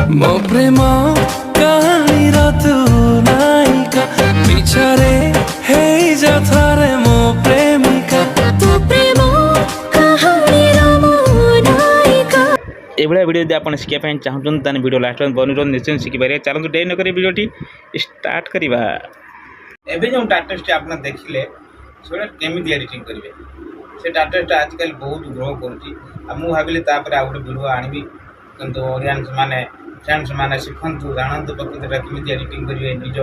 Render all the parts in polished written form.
ମୋ ପ୍ରେମ କାହାଣୀର ତୁ ନାୟିକା ମିଛରେ ହେଇଯା ଥରେ ମୋ ପ୍ରେମିକା ତୁ ପ୍ରେମ କାହାଣୀର ମୋ ନାୟିକା। ଏଭଳିଆ ଭିଡ଼ିଓ ଯଦି ଆପଣ ଶିଖିବା ପାଇଁ ଚାହୁଁଛନ୍ତି ତାହେଲେ ଭିଡ଼ିଓ ଲାଷ୍ଟ ବନିରହନ୍ତୁ, ନିଶ୍ଚୟ ଶିଖିପାରିବେ। ଚାଲନ୍ତୁ ଡେରି ନକରି ଭିଡ଼ିଓଟି ଷ୍ଟାର୍ଟ କରିବା। ଏବେ ଯେଉଁ ଟାଟେସ୍ଟି ଆପଣ ଦେଖିଲେ ସେଗୁଡ଼ା କେମିତି ଏଡ଼ିଟିଂ କରିବେ, ସେ ଟାଟେସ୍ଟା ଆଜିକାଲି ବହୁତ ଗ୍ରୋ କରୁଛି। ଆଉ ମୁଁ ଭାବିଲି ତାପରେ ଆଉ ଗୋଟେ ଭିଡ଼ିଓ ଆଣିବି, କିନ୍ତୁ ଅଡ଼ିଏନ୍ସ ମାନେ ଫ୍ରେଣ୍ଡସ୍ ମାନେ ଶିଖନ୍ତୁ, ଜାଣନ୍ତୁ ପ୍ରକୃତିଟା କେମିତି ଏଡ଼ିଟିଂ କରିବେ। ନିଜ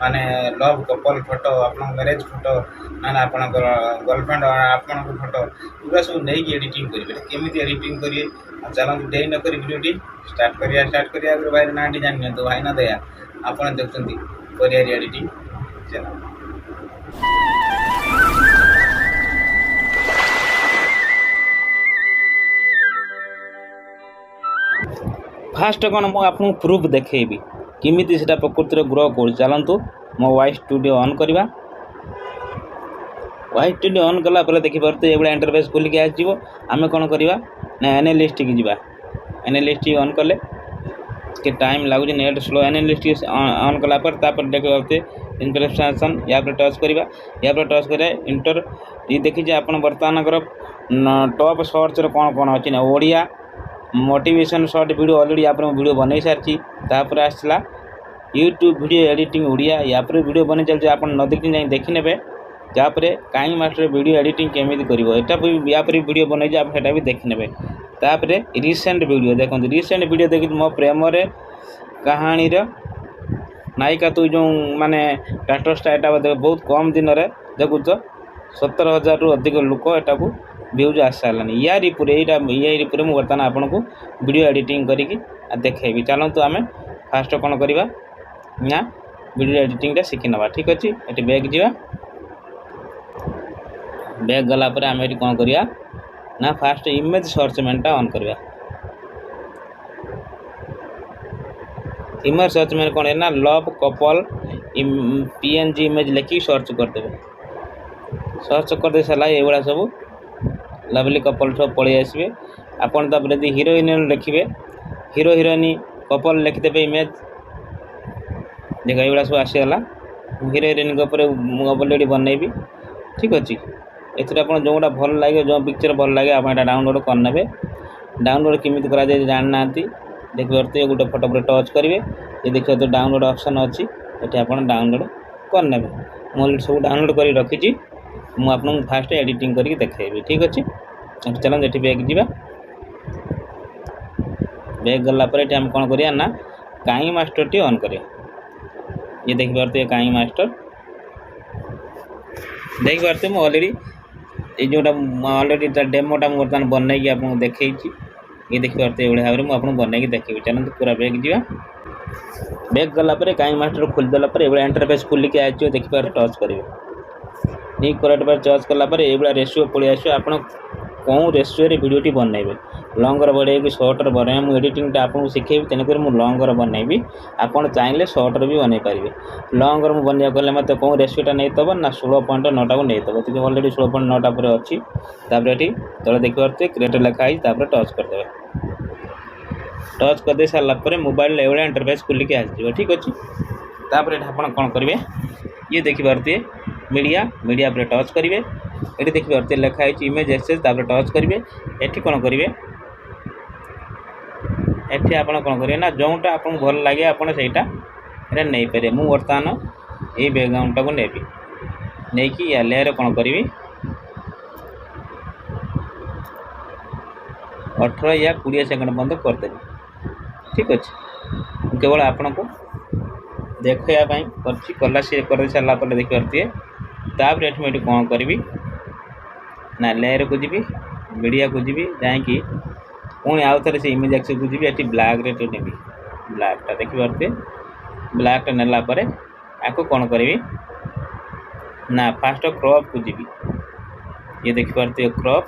ମାନେ ଲଭ୍ କପଲ୍ ଫଟୋ, ଆପଣଙ୍କ ମ୍ୟାରେଜ୍ ଫଟୋ, ନହେଲେ ଆପଣଙ୍କର ଗର୍ଲଫ୍ରେଣ୍ଡ ଆପଣଙ୍କ ଫଟୋ, ଏଗୁଡ଼ା ସବୁ ନେଇକି ଏଡ଼ିଟିଂ କରିବେ। କେମିତି ଏଡ଼ିଟିଂ କରିବେ, ଆଉ ଚାଲନ୍ତୁ ଡେରି ନକରି ଭିଡ଼ିଓଟି ଷ୍ଟାର୍ଟ କରିବା। ଆଗରୁ ଭାଇର ନାଁଟି ଜାଣିନିଅନ୍ତୁ, ଭାଇନା ଦୟା। ଆପଣ ଦେଖୁଛନ୍ତି କୋରିଆର ଏଡ଼ିଟିଂ ଚ୍ୟାନେଲ୍। ଫାଷ୍ଟ କ'ଣ ମୁଁ ଆପଣଙ୍କୁ ପ୍ରୁଫ୍ ଦେଖେଇବି କେମିତି ସେଇଟା ପ୍ରକୃତିରେ ଗ୍ରୋ କରୁଛି। ଚାଲନ୍ତୁ ମୋ ୱାଇ ଷ୍ଟୁଡ଼ିଓ ଅନ୍ କରିବା। ୱାଇ ଷ୍ଟୁଡ଼ିଓ ଅନ୍ କଲା ପରେ ଦେଖିପାରୁଥିବେ ଏଭଳିଆ ଇଣ୍ଟରଫେସ୍ ଖୋଲିକି ଆସିଯିବ। ଆମେ କ'ଣ କରିବା ନା ଏନାଲିଷ୍ଟକୁ ଯିବା। ଏନାଲିଷ୍ଟ ଅନ୍ କଲେ ଟିକେ ଟାଇମ୍ ଲାଗୁଛି, ନେଟ୍ ସ୍ଲୋ। ଏନାଲିଷ୍ଟ ଅନ୍ କଲା ପରେ ତାପରେ ଦେଖିପାରୁଥିବେ ଇନଫର୍ମେସନ୍, ୟା ପରେ ଟଚ୍ କରିବା। ୟା ପରେ ଟଚ୍ କରିବା ଇଣ୍ଟର ଦେଖିଛି ଆପଣ ବର୍ତ୍ତମାନଙ୍କର ଟପ୍ ସର୍ଚ୍ଚରେ କ'ଣ କ'ଣ ଅଛି ନା Odia motivation short video already ଆପଣଙ୍କ ଭିଡ଼ିଓ ବନେଇ ସାରିଛି। ତାପରେ ଆସିଲା ୟୁଟ୍ୟୁବ୍ ଭିଡ଼ିଓ ଏଡ଼ିଟିଂ ଓଡ଼ିଆ, ୟା ପରେ ଭିଡ଼ିଓ ବନେଇ ଚାଲିଛି। ଆପଣ ନ ଦେଖିକି ଯାଇ ଦେଖିନେବେ। ତାପରେ କାଇଁ ମାଷ୍ଟର ଭିଡ଼ିଓ ଏଡ଼ିଟିଂ କେମିତି କରିବ, ଏଟା ବି ୟା ପରେ ଭିଡ଼ିଓ ବନେଇଛି, ଆପଣ ସେଟା ବି ଦେଖିନେବେ। ତାପରେ ରିସେଣ୍ଟ ଭିଡ଼ିଓ ଦେଖନ୍ତୁ। ରିସେଣ୍ଟ ଭିଡ଼ିଓ ଦେଖି ମୋ ପ୍ରେମରେ କାହାଣୀର ନାୟିକା ତୁ ଯେଉଁ ମାନେ ଟାଟସ୍ଟା ଏଟା ବହୁତ କମ୍ ଦିନରେ ଦେଖୁଛ 17,000ରୁ ଅଧିକ ଲୋକ ଏଟାକୁ ଭ୍ୟୁଜ୍ ଆସିସାରିଲାଣି। ୟାରି ଉପରେ ମୁଁ ବର୍ତ୍ତମାନ ଆପଣଙ୍କୁ ଭିଡ଼ିଓ ଏଡ଼ିଟିଂ କରିକି ଦେଖେଇବି। ଚାଲନ୍ତୁ ଆମେ ଫାଷ୍ଟ କ'ଣ କରିବା ନା ଭିଡ଼ିଓ ଏଡ଼ିଟିଂଟା ଶିଖି ନେବା। ଠିକ୍ ଅଛି, ଏଠି ବ୍ୟାକ୍ ଯିବା। ବ୍ୟାକ୍ ଗଲା ପରେ ଆମେ ଏଠି କ'ଣ କରିବା ନା ଫାଷ୍ଟ ଇମେଜ୍ ସର୍ଚ୍ଚମେଣ୍ଟଟା ଅନ୍ କରିବା। ଇମେଜ୍ ସର୍ଚ୍ଚମେଣ୍ଟ କ'ଣ ନା ଲଭ୍ କପଲ୍ PNG ଇମେଜ୍ ଲେଖିକି ସର୍ଚ୍ଚ କରିଦେବେ। ସର୍ଚ୍ଚ କରିଦେଇ ସାରିଲା ଏଇଭଳିଆ ସବୁ ଲଭଲି କପଲ୍ ସବୁ ପଳେଇ ଆସିବେ। ଆପଣ ତାପରେ ଯଦି ହିରୋଇନ୍ ଲେଖିବେ, ହିରୋ ହିରୋଇନ୍ କପଲ୍ ଲେଖିଦେବେ ଇମେଜ୍। ଦେଖ ଏଇଭଳିଆ ସବୁ ଆସିଗଲା। ହିରୋ ହିରୋଇନ୍ଙ୍କ ଉପରେ ମୁଁ ଅଲରେଡ଼ି ବନେଇବି। ଠିକ୍ ଅଛି, ଏଥିରେ ଆପଣ ଯେଉଁଟା ଭଲ ଲାଗେ, ଯେଉଁ ପିକ୍ଚର୍ ଭଲ ଲାଗେ, ଆପଣ ଏଇଟା ଡାଉନଲୋଡ଼୍ କରିନେବେ। ଡାଉନଲୋଡ଼୍ କେମିତି କରାଯାଏ ଜାଣିନାହାନ୍ତି, ଦେଖିପାରୁଥିବେ ଗୋଟେ ଫଟୋ ଉପରେ ଟଚ୍ କରିବେ। ଏ ଦେଖିପାରୁଥିବେ ଡାଉନଲୋଡ଼୍ ଅପସନ୍ ଅଛି, ଏଠି ଆପଣ ଡାଉନଲୋଡ଼୍ କରିନେବେ। ମୁଁ ଅଲରେଡ଼ି ସବୁ ଡାଉନଲୋଡ଼୍ କରି ରଖିଛି, ମୁଁ ଆପଣଙ୍କୁ ଫାଷ୍ଟ ଏଡ଼ିଟିଂ କରିକି ଦେଖେଇବି। ଠିକ୍ ଅଛି, ଏଠି ଚାଲନ୍ତୁ ଏଠି ବ୍ୟାକ୍ ଯିବା। ବ୍ୟାକ୍ ଗଲା ପରେ ଏଠି ଆମେ କ'ଣ କରିବା ନା କାଇଁ ମାଷ୍ଟରଟି ଅନ୍ କରିବା। ଇଏ ଦେଖିପାରୁଥିବେ କାଇଁ ମାଷ୍ଟର। ଦେଖିପାରୁଥିବେ ମୁଁ ଅଲରେଡ଼ି ଏଇ ଯେଉଁଟା ଅଲରେଡ଼ି ତା ଡେମୋଟା ମୁଁ ବର୍ତ୍ତମାନ ବନେଇକି ଆପଣଙ୍କୁ ଦେଖେଇଛି। ଇଏ ଦେଖିପାରୁଥିବେ ଏଭଳି ଭାବରେ ମୁଁ ଆପଣଙ୍କୁ ବନେଇକି ଦେଖେଇବି। ଚାଲନ୍ତୁ ପୁରା ବ୍ୟାକ୍ ଯିବା। ବ୍ୟାକ୍ ଗଲା ପରେ କାଇଁ ମାଷ୍ଟର ଖୋଲିଦେଲା ପରେ ଏଭଳିଆ ଇଣ୍ଟରଫେସ୍ ଖୋଲିକି ଆସିଯିବ। ଦେଖିପାରୁଥିବେ ଟଚ୍ କରିବେ। ଠିକ୍ କରେକ୍ଟ ପରେ ଟଚ୍ କଲା ପରେ ଏଇଭଳିଆ ରେସିଓ ପଳେଇ ଆସିବ। ଆପଣ କେଉଁ ରେସିଓରେ ଭିଡ଼ିଓଟି ବନେଇବେ, ଲଙ୍ଗର ବନେଇବି ସର୍ଟରେ ବନେଇବେ। ମୁଁ ଏଡ଼ିଟିଂଟା ଆପଣଙ୍କୁ ଶିଖେଇବି, ତେଣୁକରି ମୁଁ ଲଙ୍ଗର ବନେଇବି। ଆପଣ ଚାହିଁଲେ ସର୍ଟରେ ବି ବନେଇ ପାରିବେ। ଲଙ୍ଗର ମୁଁ ବନେଇବାକୁ ଗଲେ ମୋତେ କେଉଁ ରେସିଓଟା ନେଇଥିବ ନା 16.9ଟାକୁ ନେଇଥିବ। କିନ୍ତୁ ଅଲରେଡ଼ି 16.9ଟା ପରେ ଅଛି। ତାପରେ ଏଠି ତଳେ ଦେଖିପାରୁଥିବେ କ୍ରିଏଟ୍ ଲେଖା ହେଇଛି, ତାପରେ ଟଚ୍ କରିଦେବେ। ଟଚ୍ କରିଦେଇ ସାରିଲା ପରେ ମୋବାଇଲରେ ଏଭଳିଆ ଇଣ୍ଟରଫେସ୍ ଖୋଲିକି ଆସିଯିବ। ଠିକ୍ ଅଛି, ତାପରେ ଏଠି ଆପଣ କ'ଣ କରିବେ, ଇଏ ଦେଖିପାରୁଥିବେ ମିଡ଼ିଆ ଉପରେ ଟଚ୍ କରିବେ। ଏଠି ଦେଖିପାରୁଥିବେ ଲେଖା ହେଇଛି ଇମେଜ୍ ଏକ୍ସଚେଞ୍ଜ, ତାପରେ ଟଚ୍ କରିବେ। ଏଠି କ'ଣ କରିବେ, ଏଠି ଆପଣ କ'ଣ କରିବେ ନା ଯେଉଁଟା ଆପଣଙ୍କୁ ଭଲ ଲାଗେ ଆପଣ ସେଇଟା ଏଇଟା ନେଇପାରିବେ। ମୁଁ ବର୍ତ୍ତମାନ ଏଇ ବ୍ୟାକ୍ଗ୍ରାଉଣ୍ଡଟାକୁ ନେବି, ନେଇକି ୟା ଲେୟାର କ'ଣ କରିବି 18 ୟା 20 ସେକେଣ୍ଡ ପର୍ଯ୍ୟନ୍ତ କରିଦେବି। ଠିକ୍ ଅଛି, ମୁଁ କେବଳ ଆପଣଙ୍କୁ ଦେଖାଇବା ପାଇଁ କରିଛି। କରିଦେଇ ସାରିଲା ପରେ ଦେଖିପାରୁଥିବେ। ତାପରେ ଏଠି ମୁଁ ଏଠି କ'ଣ କରିବି ନା ଲେୟାରକୁ ଯିବି, ମିଡ଼ିଆକୁ ଯିବି, ଯାଇକି ପୁଣି ଆଉ ଥରେ ସେ ଇମେଜ୍ ଆକ୍ସେସକୁ ଯିବି। ଏଠି ବ୍ଲାକ୍ରେ ଏଠି ନେବି, ବ୍ଲାକ୍ଟା ଦେଖିପାରୁଥିବେ। ବ୍ଲାକ୍ଟା ନେଲା ପରେ ଆକୁ କ'ଣ କରିବି ନା ଫାଷ୍ଟ କ୍ରପ୍କୁ ଯିବି। ଇଏ ଦେଖିପାରୁଥିବେ କ୍ରପ୍,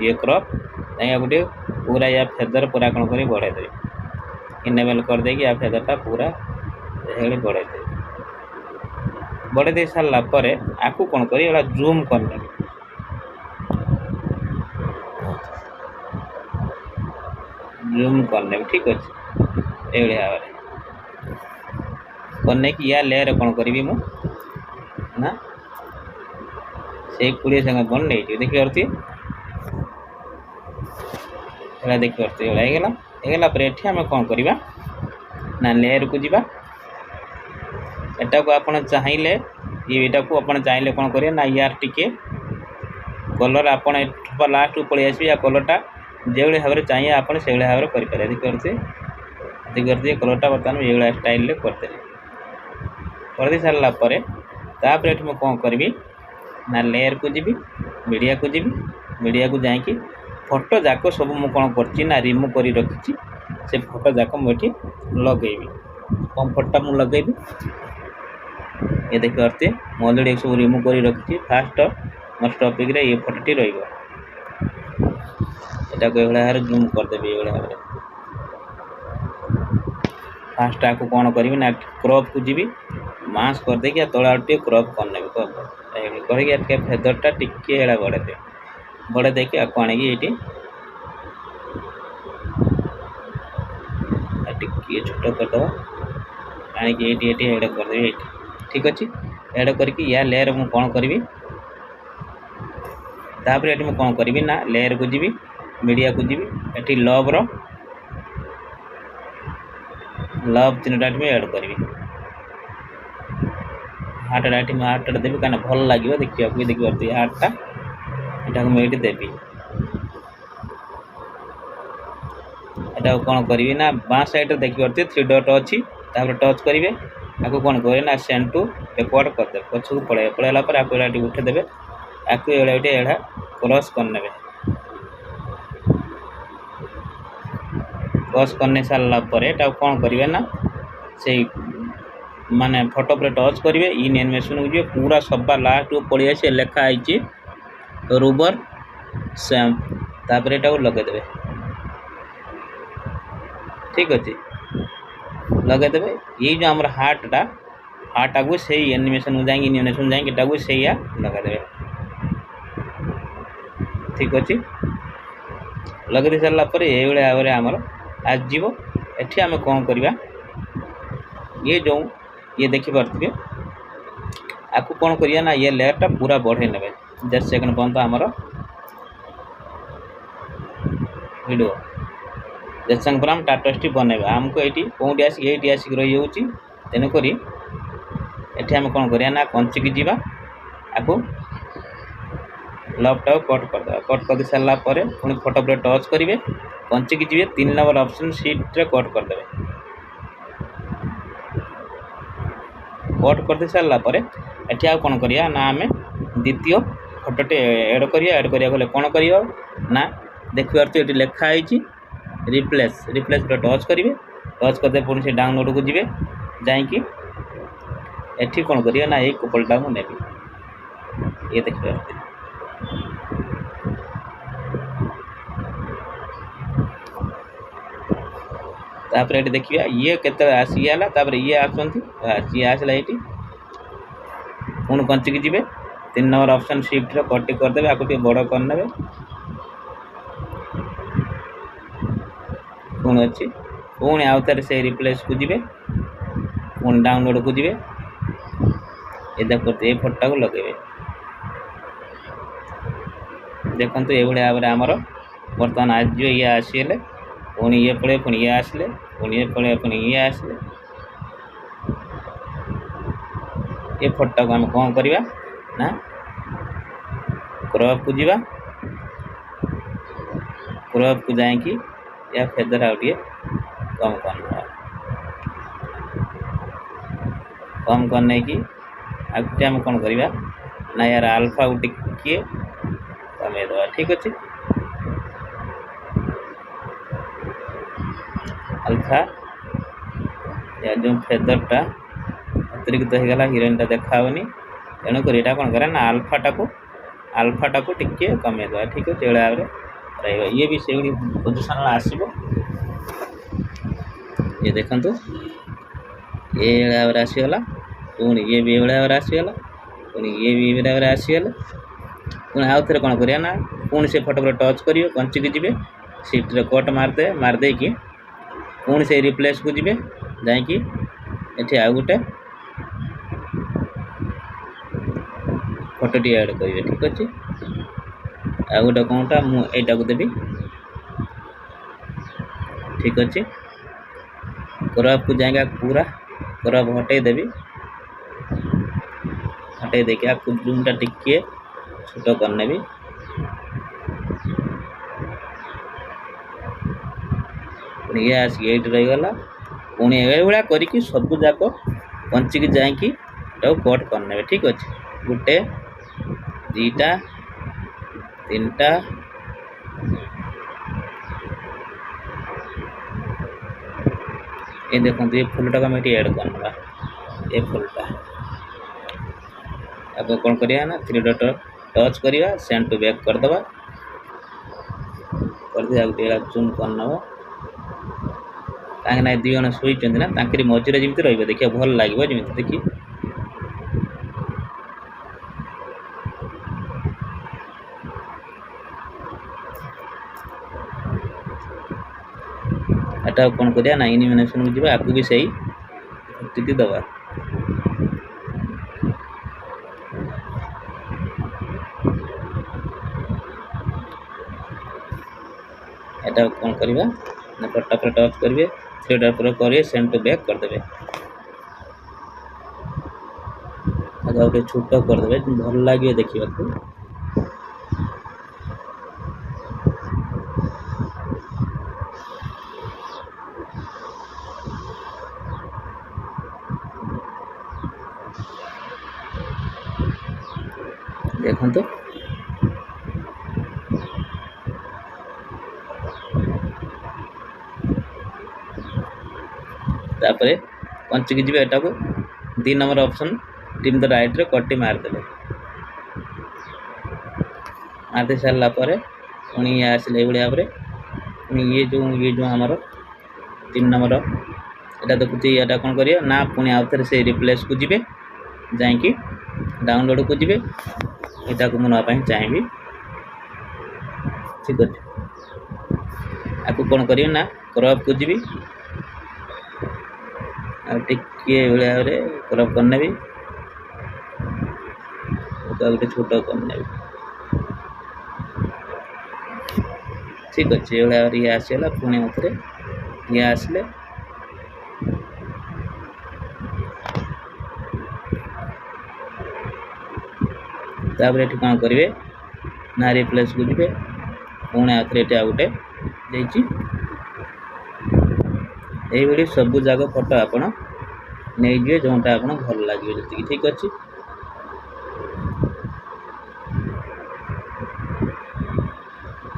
ଇଏ କ୍ରପ୍ ଯାଇକି ଗୋଟେ ପୁରା ୟା ଫେଦର ପୁରା କ'ଣ କରି ବଢ଼େଇ ଦେବି। ଇନେବଲ୍ କରିଦେଇକି ୟା ଫେଦରଟା ପୁରା ଏଭଳି ବଢ଼େଇ ଦେବି। ବଢ଼େଇ ଦେଇ ସାରିଲା ପରେ ଆକୁ କ'ଣ କରି ଏଇଟା ଜୁମ୍ କରିନେବି। ଜୁମ୍ କରିନେବି ଠିକ୍ ଅଛି। ଏଇଭଳି ଭାବରେ କରିନେଇକି ୟା ଲେୟାର କ'ଣ କରିବି ମୁଁ ନା ସେଇ 20 ସେକେଣ୍ଡ ପରେ ନେଇଯିବି। ଦେଖିପାରୁଥିବେ ଏଇଟା ଦେଖିପାରୁଥିବେ ଏଇଭଳିଆ ହେଇଗଲା ପରେ ଏଠି ଆମେ କ'ଣ କରିବା ନା ଲେୟାରକୁ ଯିବା। ଏଟାକୁ ଆପଣ ଚାହିଁଲେ ଏଇଟାକୁ ଆପଣ ଚାହିଁଲେ କ'ଣ କରିବେ ନା ୟାର ଟିକେ କଲର୍ ଆପଣ ଏଠୁ ଲାଷ୍ଟକୁ ପଳେଇ ଆସିବେ। ୟା କଲର୍ଟା ଯେଉଁଭଳି ଭାବରେ ଚାହିଁବେ ଆପଣ ସେଇଭଳି ଭାବରେ କରିପାରିବେ। ଦେଖିପାରୁଥିବେ କଲର୍ଟା ବର୍ତ୍ତମାନ ଏଇଭଳିଆ ଷ୍ଟାଇଲ୍ରେ କରିଦେବେ। କରିଦେଇ ସାରିଲା ପରେ ତାପରେ ଏଠି ମୁଁ କ'ଣ କରିବି ନା ଲେୟାରକୁ ଯିବି, ମିଡ଼ିଆକୁ ଯାଇକି ଫଟୋ ଯାକ ସବୁ ମୁଁ କ'ଣ କରିଛି ନା ରିମୁଭ୍ କରି ରଖିଛି। ସେ ଫଟୋ ଯାକ ମୁଁ ଏଠି ଲଗେଇବି। କ'ଣ ଫଟୋଟା ମୁଁ ଲଗେଇବି ଏ ଦେଖିପାରୁଥିବେ ମୁଁ ଅଲରେଡ଼ି ସବୁ ରିମୁଭ୍ କରି ରଖିଛି। ଫାଷ୍ଟ ମୋର ଟପିକ୍ରେ ଏ ଫଟୋଟି ରହିବ। ଏଟାକୁ ଏଇଭଳିଆ ଭାବରେ ଜୁମ୍ କରିଦେବି। ଏଇଭଳିଆ ଭାବରେ ଫାଷ୍ଟ ଆକୁ କ'ଣ କରିବି ନା କ୍ରପ୍କୁ ଯିବି, ମାସ୍ କରିଦେଇକି ତଳେ ଆଉ ଟିକେ କ୍ରପ୍ କରିନେବି। ଏମିତି କରିକି ଟିକେ ଫେଦରଟା ଟିକେ ଏଇଟା ବଢ଼େଇ ଦେଇକି ଆକୁ ଆଣିକି ଏଇଠି ଟିକେ ଛୋଟ କରିଦେବା। ଆଣିକି ଏଇଠି ଏଇଟା କରିଦେବି ଏଇଠି ଠିକ୍ ଅଛି। ଏଇଟା କରିକି ୟା ଲେୟାର ମୁଁ କ'ଣ କରିବି ତାପରେ ଏଠି ମୁଁ କ'ଣ କରିବି ନା ଲେୟାରକୁ ଯିବି, ମିଡ଼ିଆକୁ ଯିବି। ଏଠି ଲଭ୍ ଚିହ୍ନଟା ଏଠି ମୁଁ ଆଡ଼୍ କରିବି। ହାର୍ଟଟା ଏଠି ମୁଁ ହାର୍ଟଟା ଦେବି କାହିଁକିନା ଭଲ ଲାଗିବ ଦେଖିବାକୁ। ଦେଖିପାରୁଥିବେ ହାର୍ଟଟା ଏଟାକୁ ମୁଁ ଏଇଠି ଦେବି। ଏଟାକୁ କ'ଣ କରିବି ନା ବାଁ ସାଇଡ଼୍ରେ ଦେଖିପାରୁଥିବେ 3 ଡଟ୍ ଅଛି। ତାପରେ ଟଚ୍ କରିବେ। ଆକୁ କ'ଣ କରିବେ ନା ସେଣ୍ଡ ଟୁ ବ୍ୟାକୱାର୍ଡ଼ କରିଦେବେ। ପଛକୁ ପଳେଇଲା ପରେ ଆକୁ ଏଇଟା ଟିକେ ଉଠେଇଦେବେ। ଆକୁ ଏଇଟା କ୍ରସ୍ କରିନେବେ। କ୍ରସ୍ କରିନେଇ ସାରିଲା ପରେ ଏଟାକୁ କ'ଣ କରିବେ ନା ସେଇ ମାନେ ଫଟୋ ଉପରେ ଟଚ୍ କରିବେ। ଇନ୍ ଆନିମେସନ୍କୁ ଯିବେ। ପୁରା ସବା ଲାଷ୍ଟକୁ ପଳେଇ ଆସିବେ। ଲେଖା ହେଇଛି ରୁବର ସ୍ୱାମ୍ପ। ତାପରେ ଏଟାକୁ ଲଗେଇଦେବେ। ଠିକ୍ ଅଛି ଲଗେଇଦେବେ। ଏଇ ଯେଉଁ ଆମର ହାର୍ଟଟାକୁ ସେଇ ଆନିମେସନ୍କୁ ଯାଇକି ଏଟାକୁ ସେଇଆ ଲଗେଇଦେବେ। ଠିକ୍ ଅଛି ଲଗେଇ ଦେଇ ସାରିଲା ପରେ ଏଇଭଳିଆ ଭାବରେ ଆମର ଆସିଯିବ। ଏଠି ଆମେ କ'ଣ କରିବା ଇଏ ଦେଖିପାରୁଥିବେ ଆକୁ କ'ଣ କରିବା ନା ଇଏ ଲେୟାରଟା ପୁରା ବଢ଼େଇ ନେବେ। 10 ସେକେଣ୍ଡ ପର୍ଯ୍ୟନ୍ତ ଆମର ଭିଡ଼ିଓ 10 ସେକେଣ୍ଡ ପରେ ଆମେ ଟାଟସ୍ଟି ବନେଇବା। ଆମକୁ ଏଇଠି ଆସିକି ରହିଯାଉଛି। ତେଣୁକରି ଏଠି ଆମେ କ'ଣ କରିବା ନା କଞ୍ଚିକି ଯିବା। ଆକୁ ଲଭ୍ଟାକୁ କଟ୍ କରିଦେବା। କଟ୍ କରିଦେଇ ସାରିଲା ପରେ ପୁଣି ଫଟୋ ଉପରେ ଟଚ୍ କରିବେ। କଞ୍ଚିକି ଯିବେ 3 ନମ୍ବର ଅପସନ୍ ସିଟ୍ରେ କଟ୍ କରିଦେବେ। କଟ୍ କରିଦେଇ ସାରିଲା ପରେ ଏଠି ଆଉ କ'ଣ କରିବା ନା ଆମେ ଦ୍ୱିତୀୟ ଫଟୋଟି ଆଡ଼୍ କରିବାକୁ ହେଲେ କ'ଣ କରିବା ନା ଦେଖିପାରୁଥିବେ ଏଠି ଲେଖା ହେଇଛି ରିପ୍ଲେସ୍ ଉପରେ ଟଚ୍ କରିବେ। ଟଚ୍ କରିଦେବେ ପୁଣି ସେ ଡାଉନଲୋଡ଼କୁ ଯିବେ। ଯାଇକି ଏଠି କ'ଣ କରିବା ନା ଏଇ କପଲଟା ମୁଁ ନେବି। ଇଏ ଦେଖିପାରୁଥିବେ ତାପରେ ଏଠି ଦେଖିବା ଇଏ କେତେବେଳେ ଆସିଗଲା। ତାପରେ ଇଏ ଆସନ୍ତି ଇଏ ଆସିଲା ଏଇଠି ପୁଣି କଞ୍ଚିକି ଯିବେ 3 ନମ୍ବର ଅପସନ୍ ସିଫ୍ଟରେ କଟି କରିଦେବେ। ଆକୁ ଟିକେ ବଡ଼ କରିନେବେ। ପୁଣି ଅଛି ପୁଣି ଆଉ ଥରେ ସେଇ ରିପ୍ଲେସ୍କୁ ଯିବେ। ପୁଣି ଡାଉନଲୋଡ଼କୁ ଯିବେ। ଏଇ ଫଟୋଟାକୁ ଲଗେଇବେ। ଦେଖନ୍ତୁ ଏଇଭଳିଆ ଭାବରେ ଆମର ବର୍ତ୍ତମାନ ଆସିଯିବ। ଇଏ ଆସିଗଲେ ପୁଣି ଇଏ ପଳେଇବେ, ପୁଣି ଇଏ ଆସିଲେ, ପୁଣି ଇଏ ପଳେଇବେ, ପୁଣି ଇଏ ଆସିଲେ। ଏ ଫଟୋଟାକୁ ଆମେ କ'ଣ କରିବା ନା କ୍ରପ୍କୁ ଯିବା। କ୍ରପ୍କୁ ଯାଇକି ୟା ଫେଦର ଆଉ ଟିକେ କମ୍ କରିନେବା। କମ୍ କରିନେଇକି ଆଗକୁ ଆମେ କ'ଣ କରିବା ନା ୟାର ଆଲଫାକୁ ଟିକେ କମେଇଦେବା। ଠିକ୍ ଅଛି ଆଲଫା ଯେଉଁ ଫେଦରଟା ଅତିରିକ୍ତ ହେଇଗଲା ହିରୋଇନ୍ଟା ଦେଖା ହେଉନି। ତେଣୁକରି ଏଇଟା କ'ଣ କରିବା ନା ଆଲଫାଟାକୁ ଟିକେ କମେଇଦେବା। ଠିକ୍ ଅଛି ଏଇଭଳିଆ ଭାବରେ ରହିବ। ଇଏ ବି ସେଇଭଳି ପୋଜିସନ୍ରେ ଆସିବ। ଇଏ ଦେଖନ୍ତୁ ଏଇଭଳିଆ ଭାବରେ ଆସିଗଲା। ପୁଣି ଇଏ ବି ଏଇଭଳିଆ ଭାବରେ ଆସିଗଲା। ପୁଣି ଇଏ ବି ଏଇଭଳିଆ ଭାବରେ ଆସିଗଲା। ପୁଣି ଆଉ ଥରେ କ'ଣ କରିବା ନା ପୁଣି ସେ ଫଟୋ ଉପରେ ଟଚ୍ କରିବେ, କଞ୍ଚିକି ଯିବେ। ସିଫ୍ଟରେ କଟ୍ ମାରିଦେବେ, ମାରିଦେଇକି ପୁଣି ସେଇ ରିପ୍ଲେସ୍କୁ ଯିବେ, ଯାଇକି ଏଠି ଆଉ ଗୋଟେ ଫଟୋଟି ଆଡ଼୍ କରିବେ। ଠିକ୍ ଅଛି, ଆଉ ଗୋଟେ କ'ଣଟା ମୁଁ ଏଇଟାକୁ ଦେବି। ଠିକ୍ ଅଛି, କ୍ରପ୍କୁ ଯାଇକି ପୁରା କ୍ରପ୍ ହଟେଇ ଦେବି, ହଟେଇ ଦେଇକି ଆକୁ ଜୁମ୍ଟା ଟିକିଏ ଛୋଟ କରିନେବି। ପୁଣି ଇଏ ଆସିକି ଏଇଠି ରହିଗଲା। ପୁଣି ଏଇଭଳିଆ କରିକି ସବୁ ଯାକ ପଞ୍ଚିକି ଯାଇକି ଏଟାକୁ କଟ୍ କରିନେବେ। ଠିକ୍ ଅଛି, 1 2 3ଟା ये देखो ये फुलटा का मैं ऐड करना ये फुलटा अब कौन करिया ना 3 डॉट टच करिया सेंड टू बैक कर दबा कर दिया गोटे जूम करना कहीं ना दी जन शोचते ना तांकरी मझे जमी रही देखिए भल लगे जमी देखिए एटा कौन करिया ना एनिमेशन में जीवा आपको भी सही टिकी दबा एटा कौन करिवा ना फटाफट टच करिवे 3 डॉट पर करिए सेंड टू बैक कर देबे आगे गोटे छोटा कर देबे भल लागे देखिबा को देखो तो तापरे पंचकी जी एटा को 3 number option team the right रे कट्टी मार देले मारते सारला परे पुनी आसले एबळे आपरे पुनी ये जो हमर 3 नंबर एटा देखुची एटा कोन करियो ना पुनी आउथरे से रिप्लेस को जिवे जाई कि डाउनलोड को जिवे एटा को मनवा पाई चाहिबी ठीक अछि आपको कोन करियो ना क्रॉप को जिवी टिके भलिया रे क्रॉप करने भी गोटे छोट करने ठीक अच्छे ये आसला पुणी मत ये आसले तापर ये कौन करेंगे ना रिप्लेस को जी पुणी आउे ये गोटे यही सब जाग फटो आपण नहीं जे जोटा आपण भल लगे जी ठीक अच्छे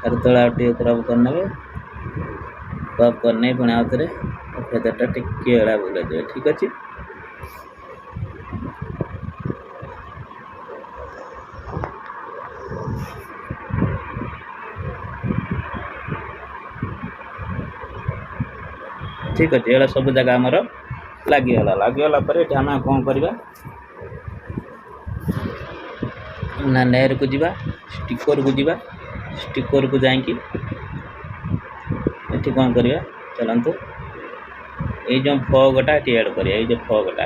तार तला टे क्रॉप करने क्रॉप करने पुणी आउे फेदरटा टिके एड़ा बुले देवे ठीक अच्छे ठीक अच्छे ये सब जगह आमर लगिगला पर आम कौन करवा ना लेयर को जीवा स्टिकर को जीवा स्टिकर को जाकि ये कौन करवा चलतु ये जो फगटा ये ऐड करिया ये फगटा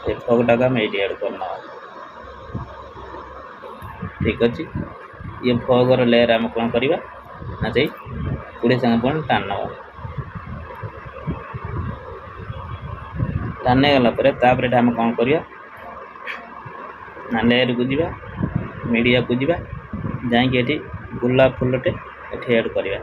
ये फगटा को आम ये ऐड करना ठीक अच्छे ये फगर लेयर आम कौन करवा ना से पूरे संगे पुणी टाण नवा टाने गला पर तापर आम कौन करवा ना लेयर को जीवा मीडिया को जीवा जाकि ये गोलाप फुलटे ये ऐड करवा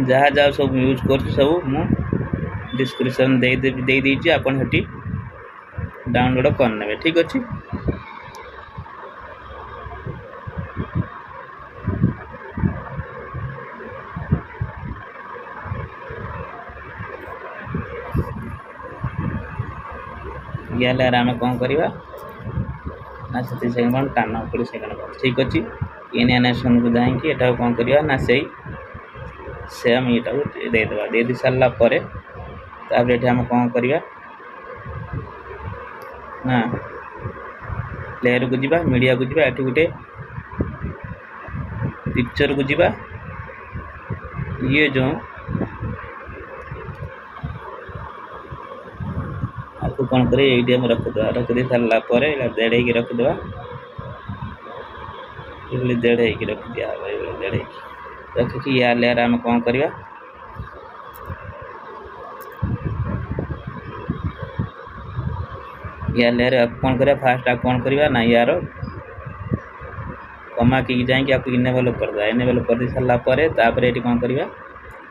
जहाँ जहाँ सब यूज कर सब मु डिस्क्रिप्शन दे दीजिए आपन हेटी डाउनलोड करने ठीक अच्छे ये आम कौन करवा ना 7 सेकेंड टाण 20 सेकेंड ठीक अच्छे एनिमेशन को जाइए एटा कौन करवा ना से सेम यहाँ को देदेवा दे दी सारा पर तापर ये आम कौन करवा ना प्लेयर को जीवा मीडिया को जीवा एटी गोटे पिक्चर को जीवा ये जो आपको कौन करे ये रखिदेवा रखिदे सारा पर देड़ हो रखिदेवा ये देड़ हो रखी दिया ये देड़ रखिकी या लेयर आम कौन करवा या लेयर कौन करवा फास्ट आ कौन करवा ना यार कमा की जाइए आपको इनेबल करदे इनेबल कर दी सारा पर तापर ये कौन करवा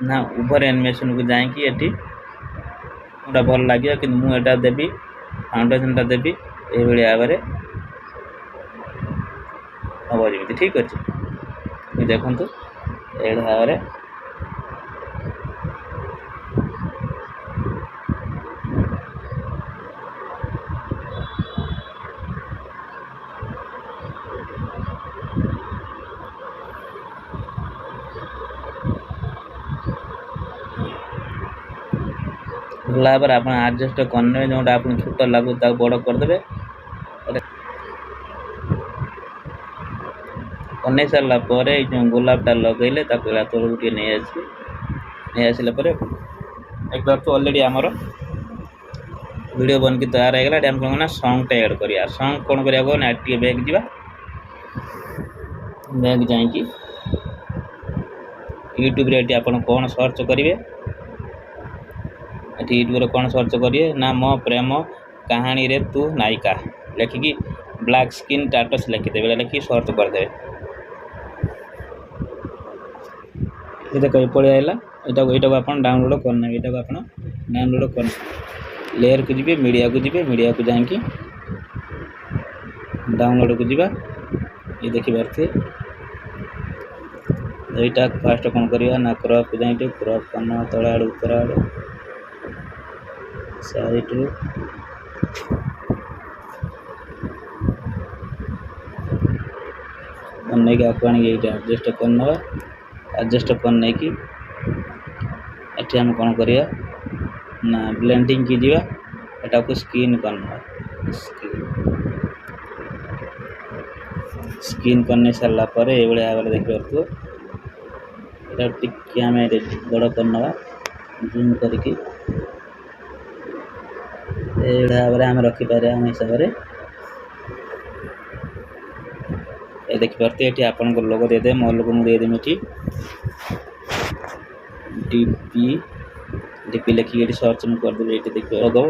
ना ओवर एनिमेशन को जाइए ये गोटा भल लगे कि मुझे देवी फाउंडेशनटा देवी ये भाव में हम जमी ठीक अच्छे देखु ये भाव में भाव आप आडजस्ट करने जोटा आप छोट लगू बड़ करदे कन सारापर जो गोलापटा लगेले तौर गोटे नहीं आसला एक बार तो अलरेडी आमर वीडियो बन की तैयार हो गला कौन ना सॉन्गटा ऐड करिया सॉन्ग कौन करिया ना टे बैग जावा बैग जाइए यूट्यूब रे आपन कौन सर्च करेंगे यूट्यूब कौन सर्च करिए ना मो प्रेम कहानी रे तू नायिका लिखिकी ब्लैक स्किन टाटस लिखिदेवे लिखिकी सर्च करदे ये देखो पड़े आइला यहाँ को आप डाउनलोड करना यहाँ को आप डाउनलोड कर लेयर को जी मीडिया को जी मीडिया को जाइए डाउनलोड को जीवा ये देखी पारे यहाँ फास्ट कौन करवा ना क्रॉप को जाइए क्रॉप करना तले आड़ ऊपर आड़ साइड रू नहीं आपको एडजस्ट करना एडजस्ट करने की एटी हम कौन करवा ना ब्लेंडिंग की जीवा एटा को स्किन करना स्किन करने सारा पर ये भाव में देखिए टी आम बड़ करना जूम करके भाव में आम रखिपारे आम हिसाब से ये देखिपारे ये आपन लोगो देदे मो लोगो मुझे देदेमी डीपी डीपी लिखिए सर्च में करदेवी ये देखिए लोगो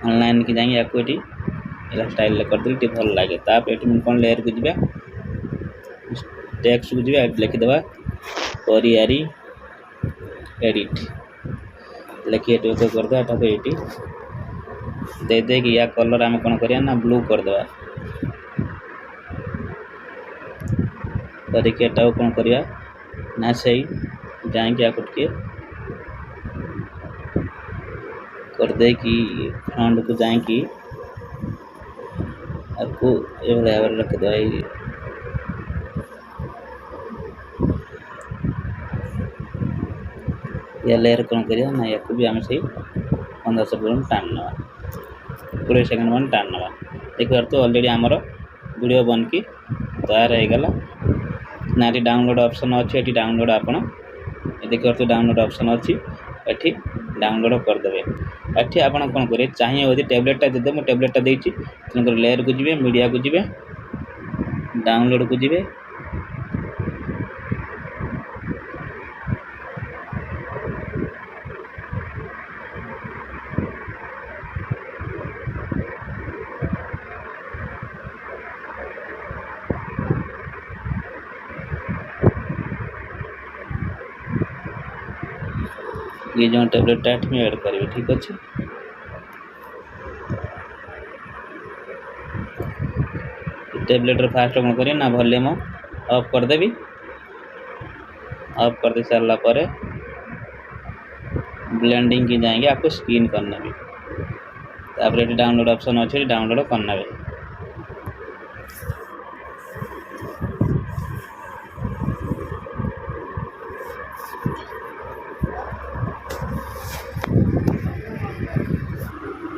ऑनलाइन की जाइए आपको ये स्टाइल करदेवी भल लगे तापर ये कौन लेयर को जीवा टेक्स्ट को जीवा लिखिदेवा परियारी एडिट लिखिए ओके करदे ये दे दे कि या कलर आम कौन करवा ना ब्लू करदे करके कौन करवा ना सही जाइए आपको टे करदे कि फ्रंट को जाइए आपको ये भाव में रखिद या लेयर कौन करवा ना या भी आम से 15 सेकेंड टाइम ना 20 सेकेंड मान टाइम ना देखिए तो अलरेडी आमर वीडियो बन की तैयार हो गला ना ये डाउनलोड ऑप्शन अच्छे ये डाउनलोड आप देखिए तो डाउनलोड ऑप्शन अच्छी ये डाउनलोड करदे ये आप कौन करेंगे चाहिए यदि टैबलेटा देते मुझे टैबलेटा देती लेयर को जी मीडिया को जी डाउनलोड को जी ये जो टैबलेट टाइट में ऐड करेंगे ठीक अच्छे टैबलेट फास्ट कौन करें ना वॉल्यूम ऑफ करदेवी ऑफ कर दे सारा पर ब्लेंडिंग की जाएंगे आपको स्क्रीन करना भी तापर ये डाउनलोड ऑप्शन अच्छे डाउनलोड करना भी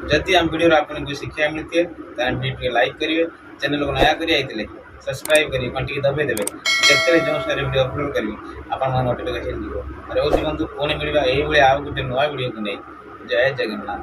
जदि आम वीडियो आपको शिक्षा मिलती है तो वीडियो लाइक करेंगे चैनल को नया करी आइए सब्सक्राइब करेंगे घंटी दबाई देवे जिते जो सारे वीडियो अपलोड करी आप नोटिफिकेशन जीव रोज बंधु पुणी मिलवा यही आउ गोटे नुआ वीडियो को नहीं जय जगन्नाथ।